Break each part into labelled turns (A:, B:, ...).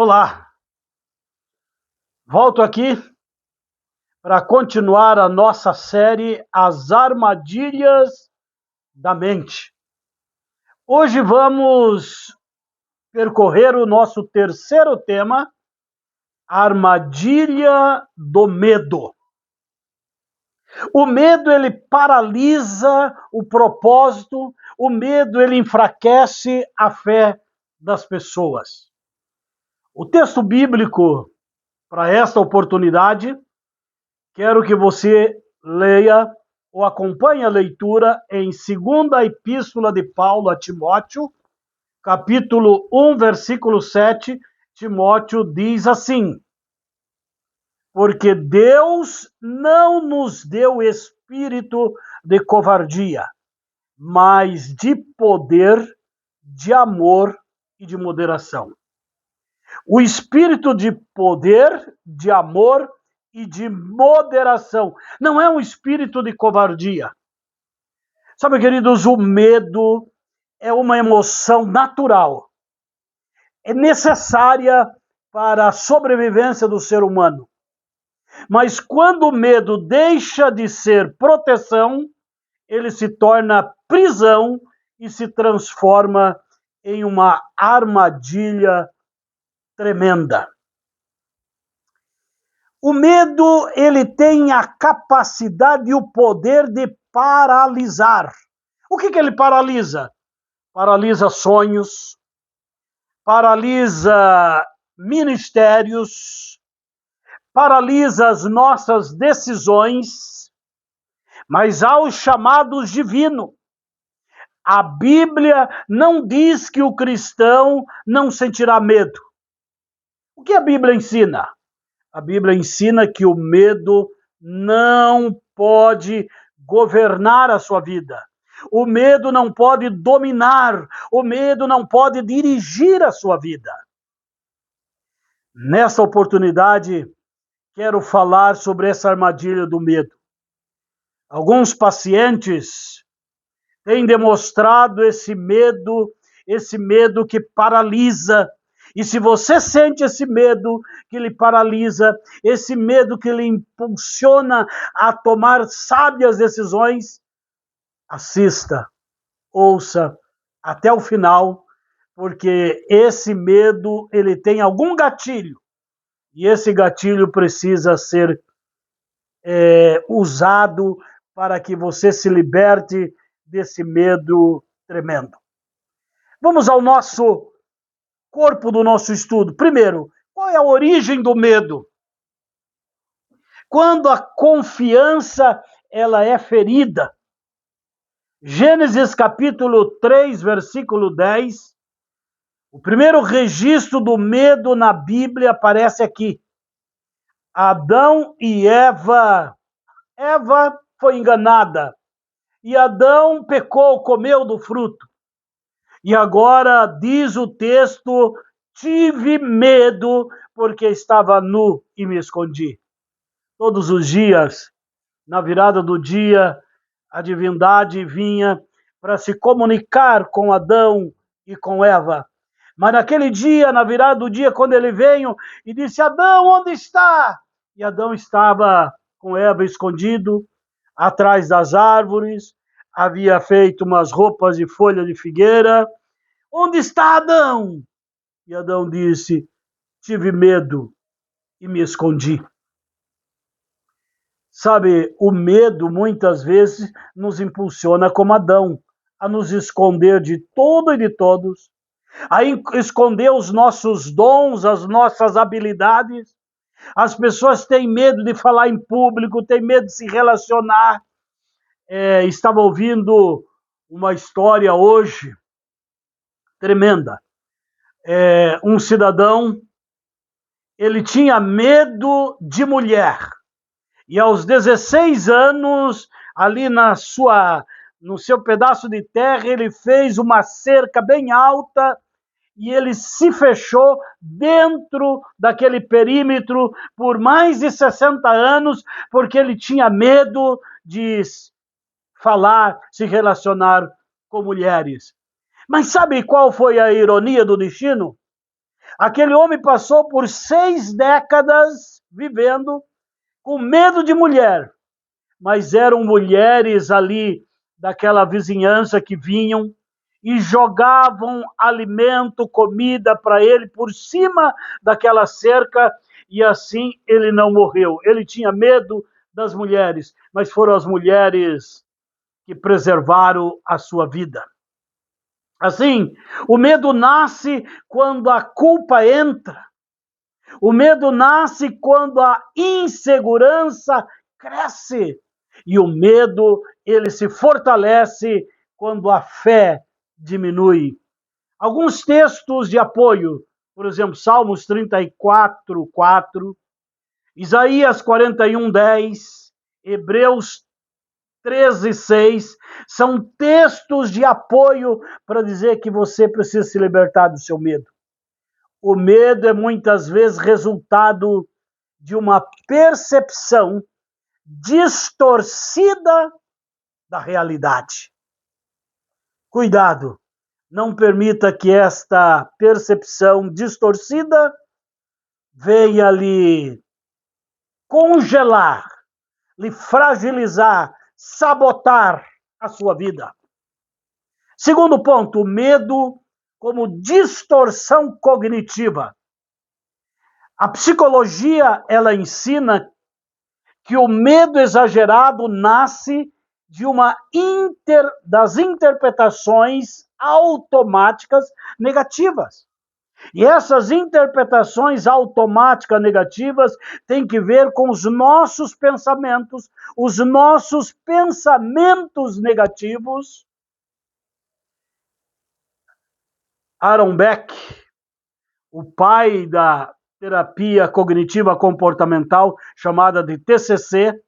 A: Olá, volto aqui para continuar a nossa série As Armadilhas da Mente. Hoje vamos percorrer o nosso terceiro tema, a armadilha do medo. O medo, ele paralisa o propósito, o medo, ele enfraquece a fé das pessoas. O texto bíblico para esta oportunidade, quero que você leia ou acompanhe a leitura em 2ª Epístola de Paulo a Timóteo, capítulo 1, versículo 7. Timóteo diz assim: porque Deus não nos deu espírito de covardia, mas de poder, de amor e de moderação. O espírito de poder, de amor e de moderação. Não é um espírito de covardia. Sabe, queridos, o medo é uma emoção natural. É necessária para a sobrevivência do ser humano. Mas quando o medo deixa de ser proteção, ele se torna prisão e se transforma em uma armadilha tremenda. O medo, ele tem a capacidade e o poder de paralisar. O que ele paralisa? Paralisa sonhos, paralisa ministérios, paralisa as nossas decisões, mas há os chamados divinos. A Bíblia não diz que o cristão não sentirá medo. O que a Bíblia ensina? A Bíblia ensina que o medo não pode governar a sua vida. O medo não pode dominar. O medo não pode dirigir a sua vida. Nessa oportunidade, quero falar sobre essa armadilha do medo. Alguns pacientes têm demonstrado esse medo que paralisa. E se você sente esse medo que lhe paralisa, esse medo que lhe impulsiona a tomar sábias decisões, assista, ouça até o final, porque esse medo, ele tem algum gatilho, e esse gatilho precisa ser usado para que você se liberte desse medo tremendo. Vamos ao nosso corpo do nosso estudo. Primeiro, qual é a origem do medo? Quando a confiança ela é ferida. Gênesis capítulo 3, versículo 10. O primeiro registro do medo na Bíblia aparece aqui. Adão e Eva. Eva foi enganada. E Adão pecou, comeu do fruto. E agora diz o texto: tive medo porque estava nu e me escondi. Todos os dias, na virada do dia, a divindade vinha para se comunicar com Adão e com Eva. Mas naquele dia, na virada do dia, quando ele veio e disse: Adão, onde está? E Adão estava com Eva escondido, atrás das árvores, havia feito umas roupas de folha de figueira. Onde está Adão? E Adão disse: tive medo e me escondi. Sabe, o medo muitas vezes nos impulsiona como Adão, a nos esconder de tudo e de todos, a esconder os nossos dons, as nossas habilidades. As pessoas têm medo de falar em público, têm medo de se relacionar. Estava ouvindo uma história hoje tremenda. Um cidadão, ele tinha medo de mulher. E aos 16 anos, ali no seu pedaço de terra, ele fez uma cerca bem alta e ele se fechou dentro daquele perímetro por mais de 60 anos, porque ele tinha medo de falar, se relacionar com mulheres. Mas sabe qual foi a ironia do destino? Aquele homem passou por 6 décadas vivendo com medo de mulher, mas eram mulheres ali daquela vizinhança que vinham e jogavam alimento, comida para ele por cima daquela cerca, e assim ele não morreu. Ele tinha medo das mulheres, mas foram as mulheres que preservaram a sua vida. Assim, o medo nasce quando a culpa entra. O medo nasce quando a insegurança cresce. E o medo, ele se fortalece quando a fé diminui. Alguns textos de apoio, por exemplo, Salmos 34, 4, Isaías 41, 10, Hebreus 13, 6, são textos de apoio para dizer que você precisa se libertar do seu medo. O medo é muitas vezes resultado de uma percepção distorcida da realidade. Cuidado, não permita que esta percepção distorcida venha lhe congelar, lhe fragilizar, sabotar a sua vida. Segundo ponto, o medo como distorção cognitiva. A psicologia, ela ensina que o medo exagerado nasce de das interpretações automáticas negativas. E essas interpretações automáticas negativas têm que ver com os nossos pensamentos negativos. Aaron Beck, o pai da terapia cognitiva comportamental, chamada de TCC,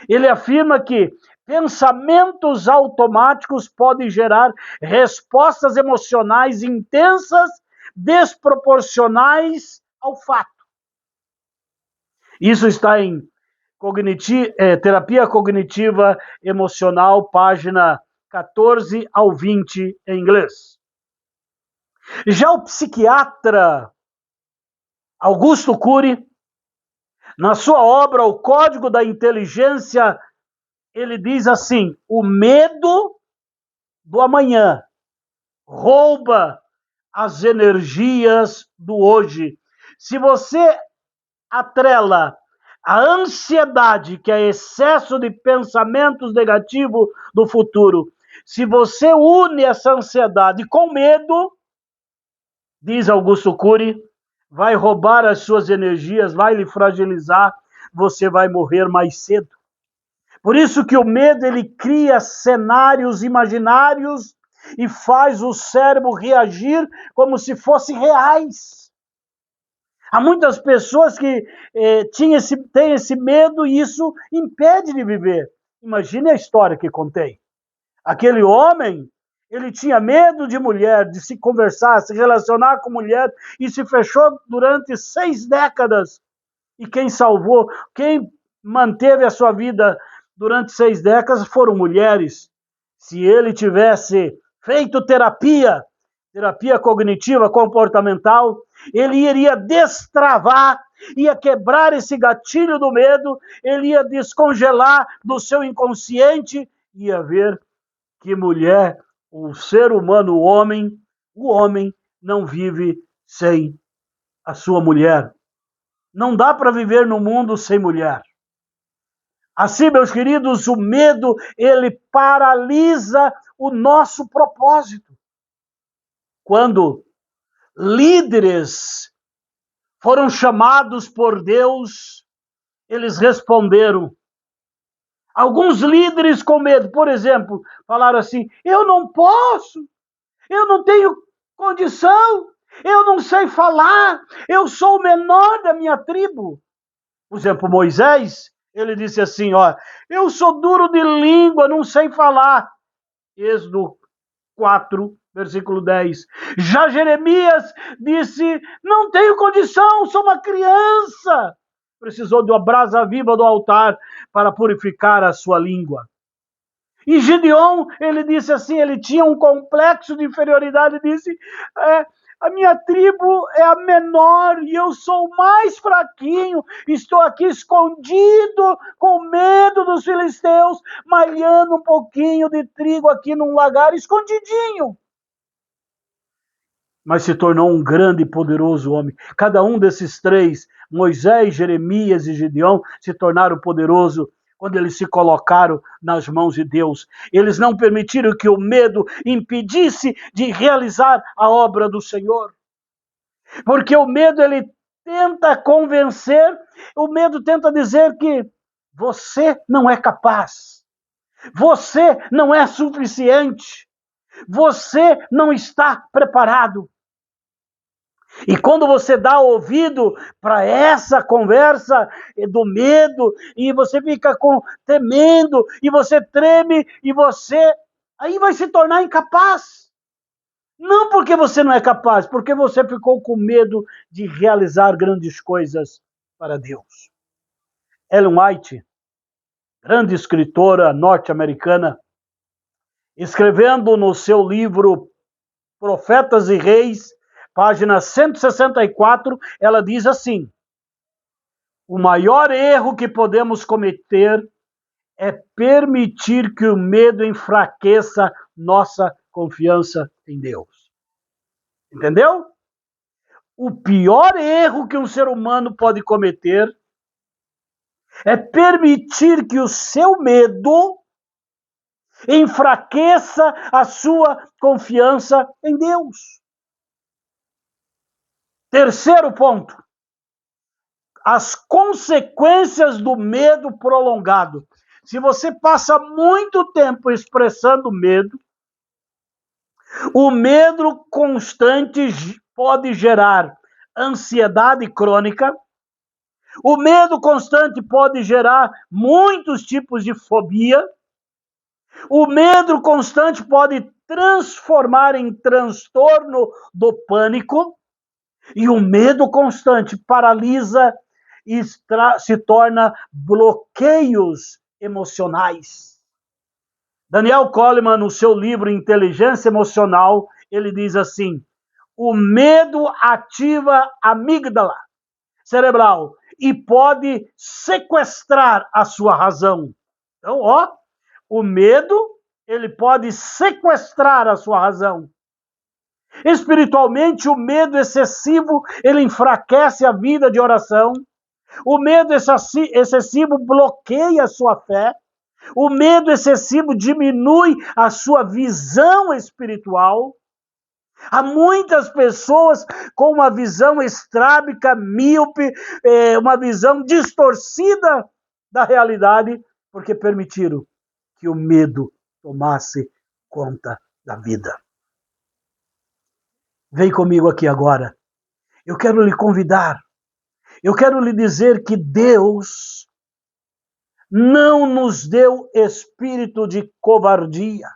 A: ele afirma que pensamentos automáticos podem gerar respostas emocionais intensas, desproporcionais ao fato. Isso está em Terapia Cognitiva Emocional, página 14 ao 20 em inglês. Já o psiquiatra Augusto Cury, na sua obra O Código da Inteligência, ele diz assim: o medo do amanhã rouba as energias do hoje. Se você atrela a ansiedade, que é excesso de pensamentos negativos do futuro, se você une essa ansiedade com medo, diz Augusto Cury, vai roubar as suas energias, vai lhe fragilizar, você vai morrer mais cedo. Por isso que o medo, ele cria cenários imaginários e faz o cérebro reagir como se fossem reais. Há muitas pessoas que têm esse medo e isso impede de viver. Imagine a história que contei. Aquele homem, ele tinha medo de mulher, de se conversar, se relacionar com mulher, e se fechou durante 6 décadas. E quem manteve a sua vida durante 6 décadas foram mulheres. Se ele tivesse feito terapia cognitiva comportamental, ele iria destravar, ia quebrar esse gatilho do medo, ele ia descongelar do seu inconsciente, ia ver que mulher, o ser humano, o homem não vive sem a sua mulher. Não dá para viver no mundo sem mulher. Assim, meus queridos, o medo, ele paralisa o nosso propósito. Quando líderes foram chamados por Deus, eles responderam. Alguns líderes com medo, por exemplo, falaram assim: eu não posso, eu não tenho condição, eu não sei falar, eu sou o menor da minha tribo. Por exemplo, Moisés, ele disse assim, eu sou duro de língua, não sei falar. Êxodo 4, versículo 10. Já Jeremias disse, não tenho condição, sou uma criança. Precisou de uma brasa viva do altar para purificar a sua língua. E Gideon, ele disse assim, ele tinha um complexo de inferioridade, disse, A minha tribo é a menor e eu sou o mais fraquinho. Estou aqui escondido com medo dos filisteus, malhando um pouquinho de trigo aqui num lagar, escondidinho. Mas se tornou um grande e poderoso homem. Cada um desses três, Moisés, Jeremias e Gideão, se tornaram poderosos quando eles se colocaram nas mãos de Deus. Eles não permitiram que o medo impedisse de realizar a obra do Senhor. Porque o medo, ele tenta convencer, o medo tenta dizer que você não é capaz, você não é suficiente, você não está preparado. E quando você dá ouvido para essa conversa do medo, e você fica temendo, e você treme, e você aí vai se tornar incapaz. Não porque você não é capaz, porque você ficou com medo de realizar grandes coisas para Deus. Ellen White, grande escritora norte-americana, escrevendo no seu livro Profetas e Reis, página 164, ela diz assim: o maior erro que podemos cometer é permitir que o medo enfraqueça nossa confiança em Deus. Entendeu? O pior erro que um ser humano pode cometer é permitir que o seu medo enfraqueça a sua confiança em Deus. Terceiro ponto: as consequências do medo prolongado. Se você passa muito tempo expressando medo, o medo constante pode gerar ansiedade crônica. O medo constante pode gerar muitos tipos de fobia. O medo constante pode transformar em transtorno do pânico. E o medo constante paralisa e se torna bloqueios emocionais. Daniel Goleman, no seu livro Inteligência Emocional, ele diz assim: o medo ativa a amígdala cerebral e pode sequestrar a sua razão. Então, o medo, ele pode sequestrar a sua razão. Espiritualmente, o medo excessivo, ele enfraquece a vida de oração. O medo excessivo bloqueia a sua fé. O medo excessivo diminui a sua visão espiritual. Há muitas pessoas com uma visão estrábica, míope, uma visão distorcida da realidade, porque permitiram que o medo tomasse conta da vida. Vem comigo aqui agora. Eu quero lhe convidar. Eu quero lhe dizer que Deus não nos deu espírito de covardia.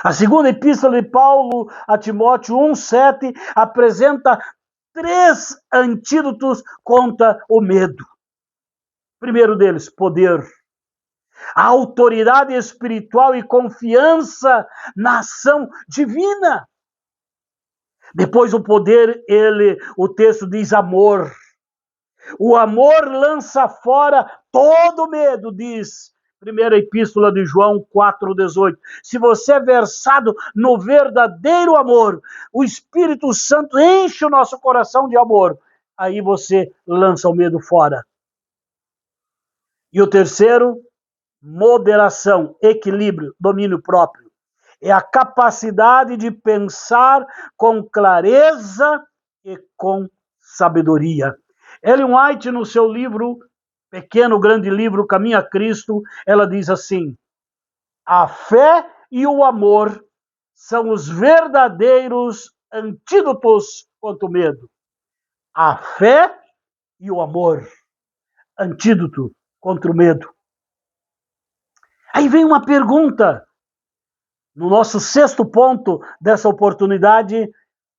A: A segunda epístola de Paulo a Timóteo 1,7 apresenta 3 antídotos contra o medo. Primeiro deles, poder. A autoridade espiritual e confiança na ação divina. Depois o poder, o texto diz amor. O amor lança fora todo medo, diz primeira epístola de João 4,18. Se você é versado no verdadeiro amor, o Espírito Santo enche o nosso coração de amor, aí você lança o medo fora. E o terceiro, moderação, equilíbrio, domínio próprio. É a capacidade de pensar com clareza e com sabedoria. Ellen White, no seu livro, pequeno, grande livro, Caminho a Cristo, ela diz assim: a fé e o amor são os verdadeiros antídotos contra o medo. A fé e o amor, antídoto contra o medo. Aí vem uma pergunta, no nosso 6º ponto dessa oportunidade: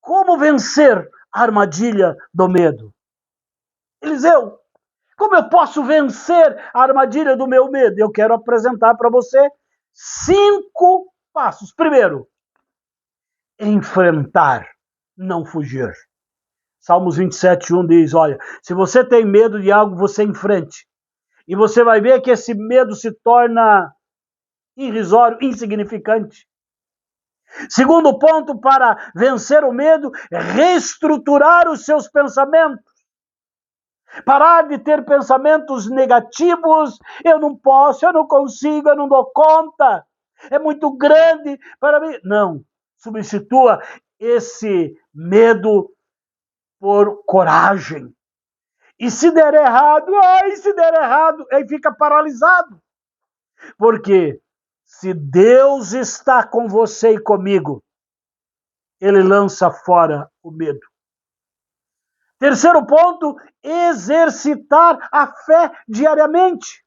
A: como vencer a armadilha do medo? Eliseu, como eu posso vencer a armadilha do meu medo? Eu quero apresentar para você 5 passos. Primeiro, enfrentar, não fugir. Salmos 27:1 diz, olha, se você tem medo de algo, você enfrente. E você vai ver que esse medo se torna irrisório, insignificante. Segundo ponto para vencer o medo, é reestruturar os seus pensamentos. Parar de ter pensamentos negativos, eu não posso, eu não consigo, eu não dou conta, é muito grande para mim. Não, substitua esse medo por coragem. E se der errado, se der errado, aí fica paralisado. Porque se Deus está com você e comigo, ele lança fora o medo. Terceiro ponto, exercitar a fé diariamente.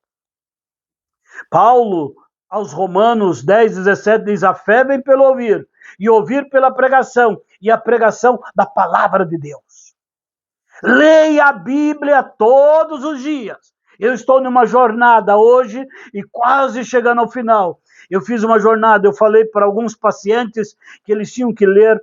A: Paulo, aos Romanos 10:17, diz, a fé vem pelo ouvir, e ouvir pela pregação, e a pregação da palavra de Deus. Leia a Bíblia todos os dias. Eu estou numa jornada hoje e quase chegando ao final. Eu fiz uma jornada, eu falei para alguns pacientes que eles tinham que ler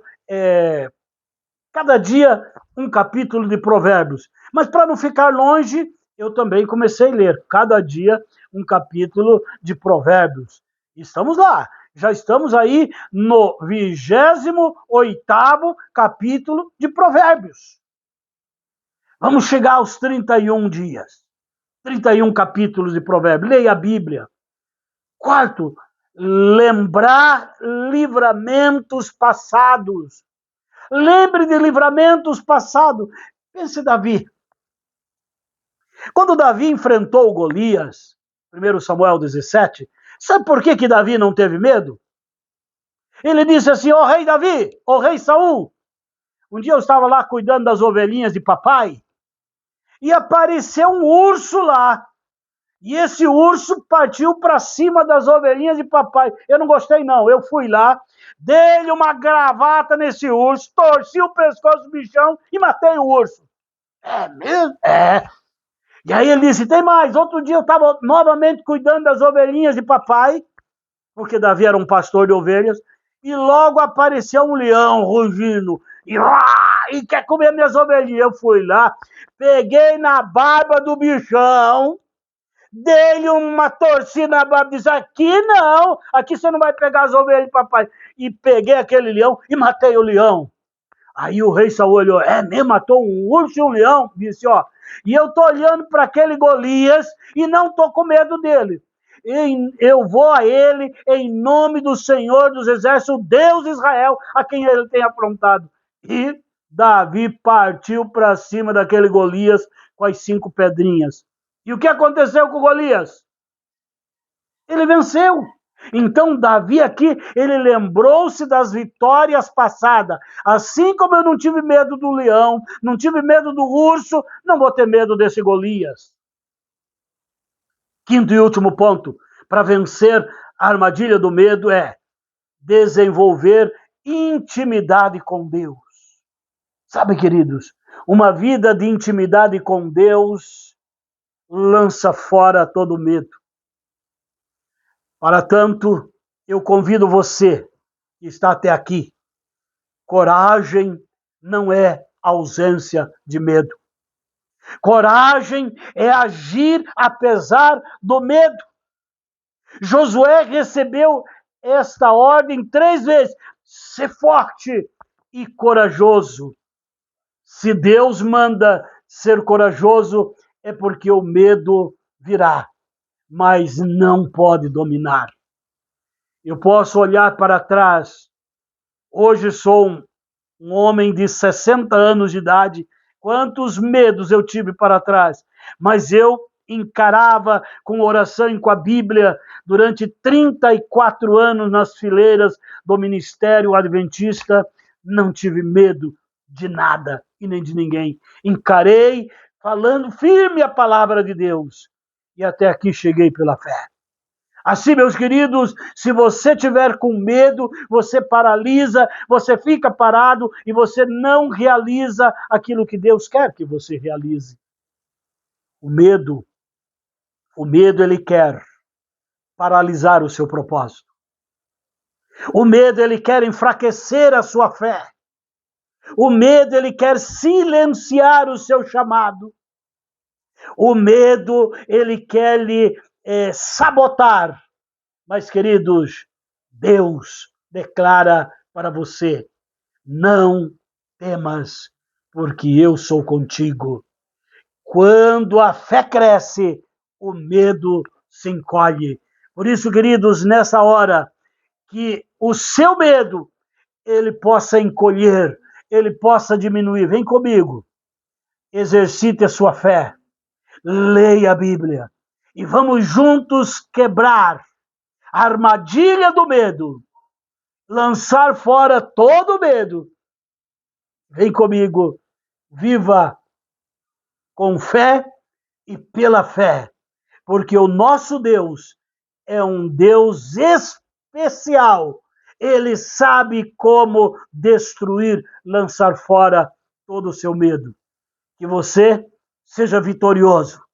A: cada dia um capítulo de Provérbios. Mas para não ficar longe, eu também comecei a ler cada dia um capítulo de Provérbios. Estamos lá, já estamos aí no 28º capítulo de Provérbios. Vamos chegar aos 31 dias, 31 capítulos de Provérbios. Leia a Bíblia. Quarto, lembrar livramentos passados. Lembre de livramentos passados. Pense Davi. Quando Davi enfrentou Golias, 1 Samuel 17, sabe por que Davi não teve medo? Ele disse assim, ó rei Davi, ó rei Saul, um dia eu estava lá cuidando das ovelhinhas de papai, e apareceu um urso lá, e esse urso partiu para cima das ovelhinhas de papai. Eu não gostei não, eu fui lá, dei-lhe uma gravata nesse urso, torci o pescoço do bichão e matei o urso. É mesmo? É. E aí ele disse, tem mais, outro dia eu estava novamente cuidando das ovelhinhas de papai, porque Davi era um pastor de ovelhas, e logo apareceu um leão rugindo, e quer comer minhas ovelhinhas. Eu fui lá, peguei na barba do bichão, dei-lhe uma torcida na barba, disse, aqui não, aqui você não vai pegar as ovelhas de papai. E peguei aquele leão e matei o leão. Aí o rei Saul olhou, mesmo, matou um urso e um leão? Disse, e eu tô olhando para aquele Golias e não tô com medo dele. Eu vou a ele em nome do Senhor dos Exércitos, Deus de Israel, a quem ele tem afrontado. E Davi partiu para cima daquele Golias com as 5 pedrinhas. E o que aconteceu com Golias? Ele venceu. Então Davi aqui, ele lembrou-se das vitórias passadas. Assim como eu não tive medo do leão, não tive medo do urso, não vou ter medo desse Golias. Quinto e último ponto, para vencer a armadilha do medo é desenvolver intimidade com Deus. Sabe, queridos, uma vida de intimidade com Deus lança fora todo medo. Para tanto, eu convido você que está até aqui. Coragem não é ausência de medo. Coragem é agir apesar do medo. Josué recebeu esta ordem 3 vezes. Ser forte e corajoso. Se Deus manda ser corajoso, é porque o medo virá, mas não pode dominar. Eu posso olhar para trás. Hoje sou um homem de 60 anos de idade. Quantos medos eu tive para trás. Mas eu encarava com oração e com a Bíblia durante 34 anos nas fileiras do Ministério Adventista. Não tive medo de nada e nem de ninguém. Encarei falando firme a palavra de Deus. E até aqui cheguei pela fé. Assim, meus queridos, se você tiver com medo, você paralisa, você fica parado e você não realiza aquilo que Deus quer que você realize. O medo ele quer paralisar o seu propósito. O medo, ele quer enfraquecer a sua fé. O medo, ele quer silenciar o seu chamado. O medo, ele quer lhe sabotar. Mas, queridos, Deus declara para você: não temas, porque eu sou contigo. Quando a fé cresce, o medo se encolhe. Por isso, queridos, nessa hora, que o seu medo ele possa encolher, ele possa diminuir. Vem comigo, exercite a sua fé, leia a Bíblia e vamos juntos quebrar a armadilha do medo, lançar fora todo o medo. Vem comigo, viva com fé e pela fé, porque o nosso Deus é um Deus especial. Ele sabe como destruir, lançar fora todo o seu medo. Que você seja vitorioso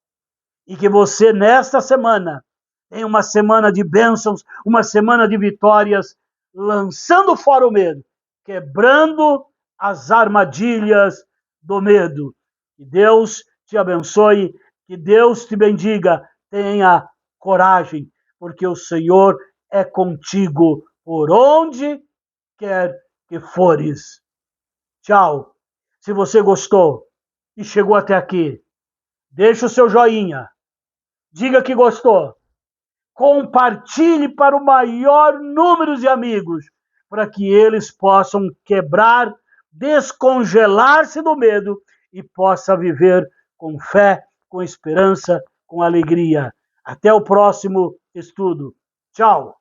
A: e que você, nesta semana, tenha uma semana de bênçãos, uma semana de vitórias, lançando fora o medo, quebrando as armadilhas do medo. Que Deus te abençoe, que Deus te bendiga, tenha coragem, porque o Senhor é contigo por onde quer que fores. Tchau. Se você gostou e chegou até aqui, deixa o seu joinha, diga que gostou, compartilhe para o maior número de amigos, para que eles possam quebrar, descongelar-se do medo e possa viver com fé, com esperança, com alegria. Até o próximo estudo. Tchau.